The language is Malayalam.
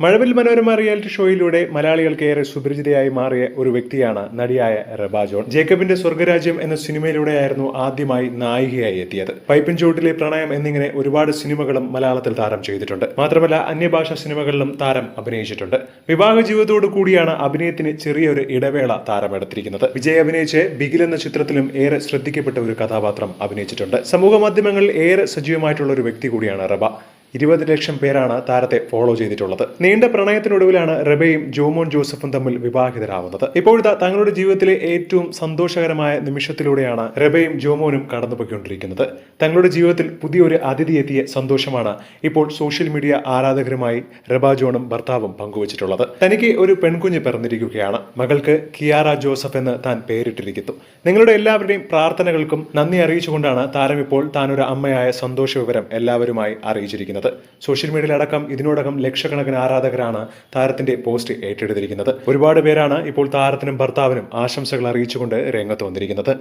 മഴവിൽ മനോരമ റിയാലിറ്റി ഷോയിലൂടെ മലയാളികൾക്ക് ഏറെ സുപരിചിതയായി മാറിയ ഒരു വ്യക്തിയാണ് നടിയായ റബ ജോൺ. ജേക്കബിന്റെ സ്വർഗരാജ്യം എന്ന സിനിമയിലൂടെയായിരുന്നു ആദ്യമായി നായികയായി എത്തിയത്. പൈപ്പിൻ ചുവട്ടിലെ പ്രണയം എന്നിങ്ങനെ ഒരുപാട് സിനിമകളും മലയാളത്തിൽ താരം ചെയ്തിട്ടുണ്ട്. മാത്രമല്ല അന്യഭാഷാ സിനിമകളിലും താരം അഭിനയിച്ചിട്ടുണ്ട്. വിവാഹ ജീവിതത്തോടു കൂടിയാണ് അഭിനയത്തിന് ചെറിയൊരു ഇടവേള താരം എടുത്തിരിക്കുന്നത്. വിജയ് അഭിനയിച്ച് ബിഗിൽ എന്ന ചിത്രത്തിലും ഏറെ ശ്രദ്ധിക്കപ്പെട്ട ഒരു കഥാപാത്രം അഭിനയിച്ചിട്ടുണ്ട്. സമൂഹ മാധ്യമങ്ങളിൽ ഏറെ സജീവമായിട്ടുള്ള ഒരു വ്യക്തി കൂടിയാണ് റബ. 20 ലക്ഷം പേരാണ് താരത്തെ ഫോളോ ചെയ്തിട്ടുള്ളത്. നീണ്ട പ്രണയത്തിനൊടുവിലാണ് റബയും ജോമോൻ ജോസഫും തമ്മിൽ വിവാഹിതരാവുന്നത്. ഇപ്പോഴത്തെ തങ്ങളുടെ ജീവിതത്തിലെ ഏറ്റവും സന്തോഷകരമായ നിമിഷത്തിലൂടെയാണ് റബയും ജോമോനും കടന്നുപോയിക്കൊണ്ടിരിക്കുന്നത്. തങ്ങളുടെ ജീവിതത്തിൽ പുതിയൊരു അതിഥി എത്തിയ സന്തോഷമാണ് ഇപ്പോൾ സോഷ്യൽ മീഡിയ ആരാധകരുമായി റബ ജോണും ഭർത്താവും പങ്കുവച്ചിട്ടുള്ളത്. തനിക്ക് ഒരു പെൺകുഞ്ഞ് പിറന്നിരിക്കുകയാണ്. മകൾക്ക് കിയാറ ജോസഫ് എന്ന് താൻ പേരിട്ടിരിക്കുന്നു. നിങ്ങളുടെ എല്ലാവരുടെയും പ്രാർത്ഥനകൾക്കും നന്ദി അറിയിച്ചുകൊണ്ടാണ് താരം ഇപ്പോൾ താനൊരു അമ്മയായ സന്തോഷ വിവരം എല്ലാവരുമായി അറിയിച്ചിരിക്കുന്നത്. സോഷ്യൽ മീഡിയയിൽ അടക്കം ഇതിനോടകം ലക്ഷക്കണക്കിന് ആരാധകരാണ് താരത്തിന്റെ പോസ്റ്റ് ഏറ്റെടുത്തിരിക്കുന്നത്. ഒരുപാട് പേരാണ് ഇപ്പോൾ താരത്തിനും ഭർത്താവിനും ആശംസകൾ അറിയിച്ചുകൊണ്ട് രംഗത്ത് വന്നിരിക്കുന്നത്.